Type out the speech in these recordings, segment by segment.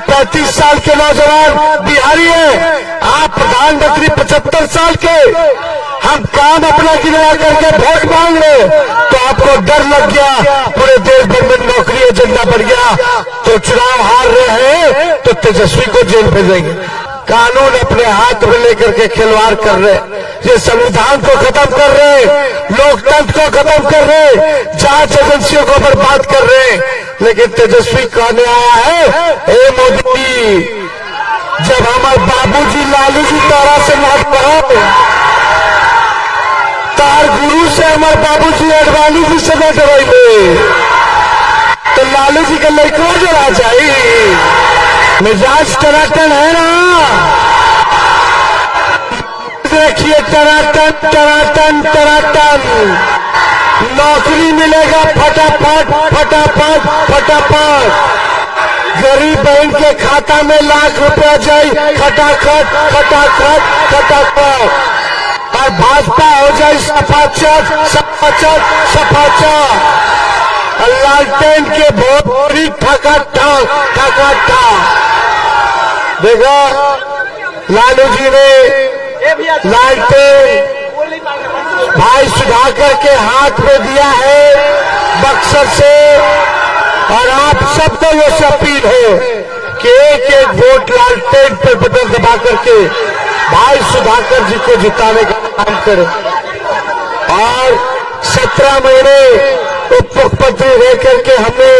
35 साल के नौजवान बिहारी हैं, आप प्रधानमंत्री 75 साल के, हम काम अपना गिरा करके वोट मांग रहे, तो आपको डर लग गया, पूरे देश भर में नौकरी एजेंडा बढ़ गया, तो चुनाव हार रहे हैं तो तेजस्वी को जेल भेजेंगे। कानून अपने हाथ में लेकर के खिलवाड़ कर रहे, ये संविधान को खत्म कर रहे, लोकतंत्र को खत्म कर रहे, जांच एजेंसियों को बर्बाद कर रहे। लेकिन तेजस्वी कहने आया है, हे मोदी, जब हमारे बाबूजी लालू जी तारा से मत कहो, तार गुरु से हमारे बाबूजी अडवाणी जी से न डराइए, तो लालू जी का लड़का जरा चाहिए। मिजाज टनाटन है ना, देखिए टनाटन टनाटन टनाटन, नौकरी मिलेगा फटाफट फटाफट फटाफट, गरीब बहन के खाता में लाख रुपया जाए खटाखट खटाखट खटाखट, और भाजपा हो जाए सफाचट सफाचट सफाचट, लालटेन के भोरी ठका ठक ठका ठक। देखा लालू जी ने लालटेन भाई सुधाकर के हाथ में दिया है बक्सर से, और आप सबको ये अपील है कि एक एक वोट लालटेन पर बटन दबा करके भाई सुधाकर जी को जिताने का काम करें। और 17 महीने उप मुख्यमंत्री रह करके हमने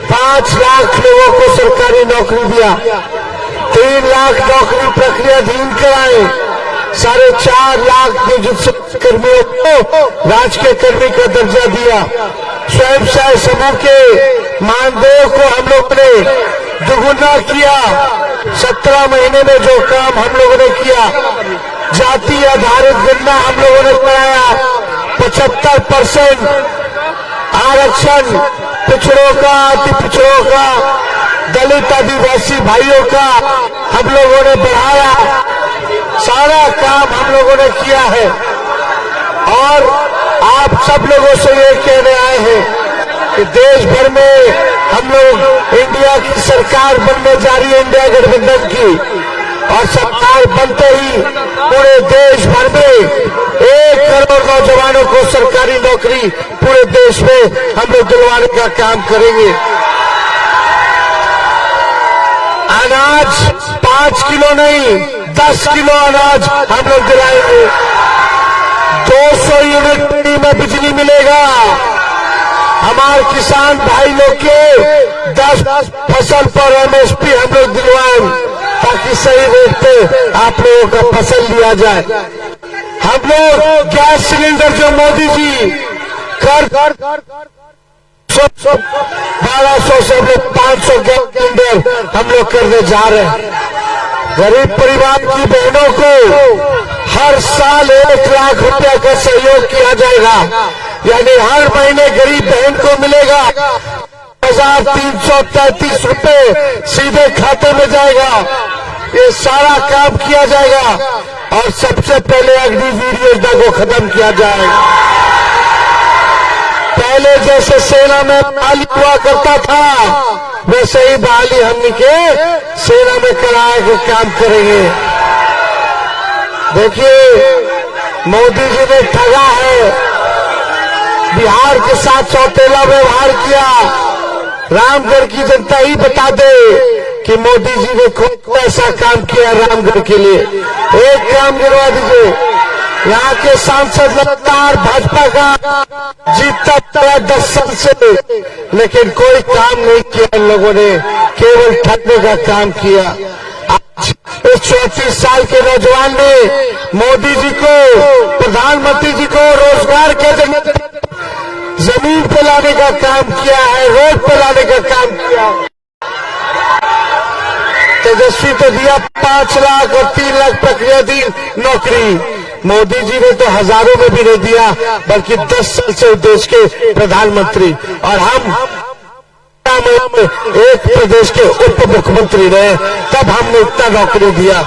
5 लाख लोगों को सरकारी नौकरी दिया, 3 लाख नौकरी प्रक्रियाधीन कराए, 4.5 लाख नियुक्त कर्मियों को राजकीय कर्मी का दर्जा दिया, स्वयं सहायता समूह के मानदेय को हम लोग ने दुगुना किया। 17 महीने में जो काम हम लोगों ने किया, जाति आधारित गणना हम लोगों ने कराया, 75% आरक्षण पिछड़ों का, अति पिछड़ों का, दलित आदिवासी भाइयों का हम लोगों ने बढ़ाया, सारा काम हम लोगों ने किया है। और आप सब लोगों से ये कहने आए हैं कि देश भर में हम लोग इंडिया की सरकार बनने जा रही है, इंडिया गठबंधन की, और सरकार बनते ही पूरे देश भर में 1 करोड़ नौजवानों को सरकारी नौकरी पूरे देश में हम लोग दिलवाने का काम करेंगे। अनाज 5 किलो नहीं 10 किलो अनाज हम लोग दिलाएंगे, 200 यूनिट में बिजली मिलेगा, हमारे किसान भाई लोग के 10 फसल पर MSP हम लोग दिलवाएं, ताकि सही रेट पे आप लोगों का फसल लिया जाए। हम लोग गैस सिलेंडर जो मोदी जी कर 1200 से हम लोग 500 गैस सिलेंडर हम लोग करने जा रहे हैं। गरीब परिवार की बहनों को हर साल 1 लाख रुपया का सहयोग किया जाएगा, यानी हर महीने गरीब बहन को मिलेगा 1333 रुपए सीधे खाते में जाएगा। ये सारा काम किया जाएगा, और सबसे पहले अग्निवीर योजना को खत्म किया जाएगा। पहले जैसे सेना में बहाली हुआ करता था, वैसे ही बहाली हमने के सेना में कराए के काम करेंगे। देखिए मोदी जी ने ठगा है, बिहार के साथ सौतेला व्यवहार किया। रामगढ़ की जनता ही बता दे कि मोदी जी ने कौन ऐसा काम किया रामगढ़ के लिए। एक काम गिनवा दीजिए, यहाँ के सांसद लगातार भाजपा का जीतता 10 साल से, लेकिन कोई काम नहीं किया इन लोगों ने, केवल ठगने का काम किया। आज इस 34 साल के नौजवान ने मोदी जी को, प्रधानमंत्री जी को रोजगार के जमीन पे लाने का काम किया है, रोड पे लाने का काम किया। तेजस्वी तो दिया 5 लाख और 3 लाख प्रक्रियाधीन नौकरी, मोदी जी ने तो हजारों में भी नहीं दिया, बल्कि 10 साल से देश के प्रधानमंत्री, और हम एक प्रदेश के उप मुख्यमंत्री रहे, तब हमने इतना नौकरी दिया।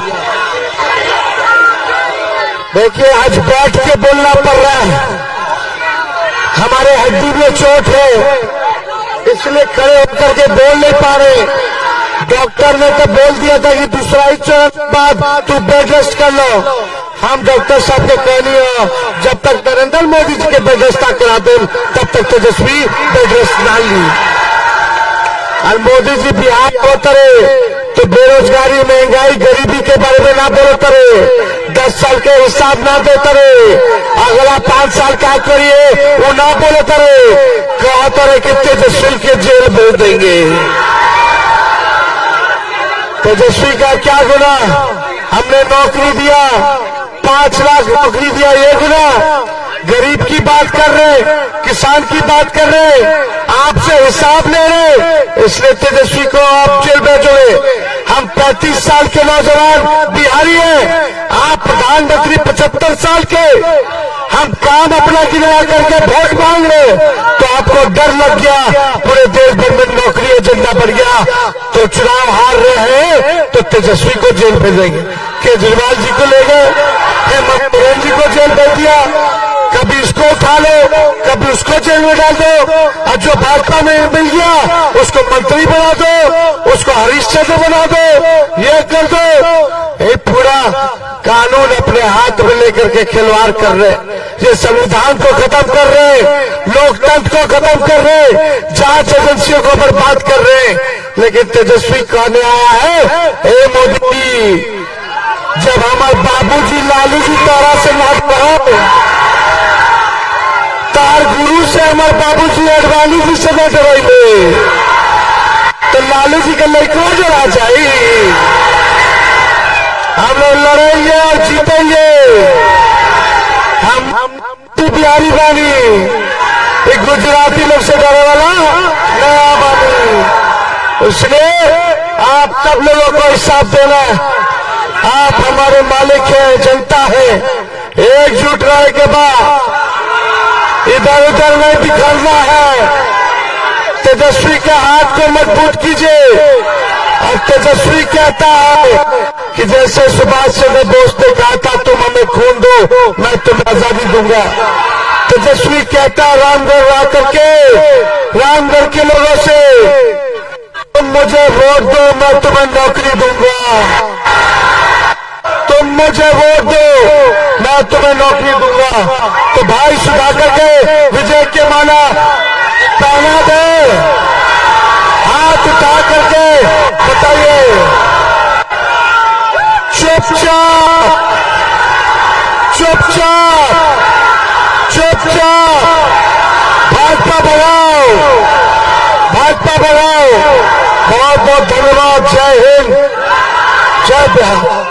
देखिए आज बैठ के बोलना पड़ रहा है, हमारे हड्डी में चोट है, इसलिए खड़े होकर के बोल नहीं पा रहे। डॉक्टर ने तो बोल दिया था कि दूसरा ही चरण बाद तू बेड रेस्ट कर लो। हम डॉक्टर साहब के कहनी हो जब तक नरेंद्र मोदी जी के बेड रेस्ट करा दे तब तक तेजस्वी बेड रेस्ट ना ली। और मोदी जी बिहार होते रहे तो बेरोजगारी, महंगाई, गरीबी के बारे में ना बोलते रहे, 10 साल के हिसाब ना देते रहे, अगला 5 साल क्या करिए वो ना बोलते रहे, कहते रहे कि तेजस्वी के जेल भेज देंगे। तेजस्वी का क्या गुना? हमने नौकरी दिया, 5 लाख नौकरी दिया, ये गुना? गरीब की बात कर रहे, किसान की बात कर रहे, आपसे हिसाब ले रहे, इसलिए तेजस्वी को आप जेल भेजोगे। हम 35 साल के नौजवान बिहारी हैं, आप प्रधानमंत्री 75 साल के, हम काम अपना गिरा करके वोट मांग रहे, तो आपको डर लग गया, पूरे देश भर में नौकरी एजेंडा बढ़ गया, तो चुनाव हार रहे हैं तो तेजस्वी को जेल भेजेंगे। केजरीवाल जी को ले गए, हेमंत सोरेन जी को जेल भेज दिया, कभी इसको उठा लो, कभी उसको जेल में डाल दो, और जो भाजपा में मिल गया उसको मंत्री बना दो, उसको हरीश चंद्र बना दो, ये कर दो। ये पूरा कानून अपने हाथ में लेकर के खिलवाड़ कर रहे, ये संविधान को खत्म कर रहे, लोकतंत्र को खत्म कर रहे, जांच एजेंसियों को बर्बाद कर रहे। लेकिन तेजस्वी कहने आया है, हे मोदी, जब हमारे बाबूजी लालू जी तारा से नाच पढ़ा, तार गुरु से हमारे बाबूजी अडवाणी जी से न डराइले, तो लालू जी के लड़कों जरा चाहिए। हम लोग लड़ेंगे और जीतेंगे। हम बिहारी बानी, एक गुजराती लोग से डरे वाला नया बानी। इसलिए आप सब लोगों को हिसाब देना, आप हमारे मालिक हैं, जनता है, एकजुट रहे के बाद इधर उधर नहीं बिखरना है। तेजस्वी के हाथ को मजबूत कीजिए। और तेजस्वी कहता है कि जैसे सुभाष चंद्र बोस ने कहा था, तुम हमें खून दो मैं तुम्हें आजादी दूंगा। तेजस्वी कहता है रामगढ़ ला करके, रामगढ़ के लोगों से, तुम मुझे वोट दो मैं तुम्हें नौकरी दूंगा, तुम मुझे वोट दो मैं तुम्हें नौकरी दूंगा। तो भाई सुधाकर के विजय के माला पहना दे, हाथ उठा करके बताइए, चुपचाप चुपचाप चुपचाप भाजपा बढ़ाओ, भाजपा बढ़ाओ। बहुत बहुत धन्यवाद। जय हिंद, जय बिहार।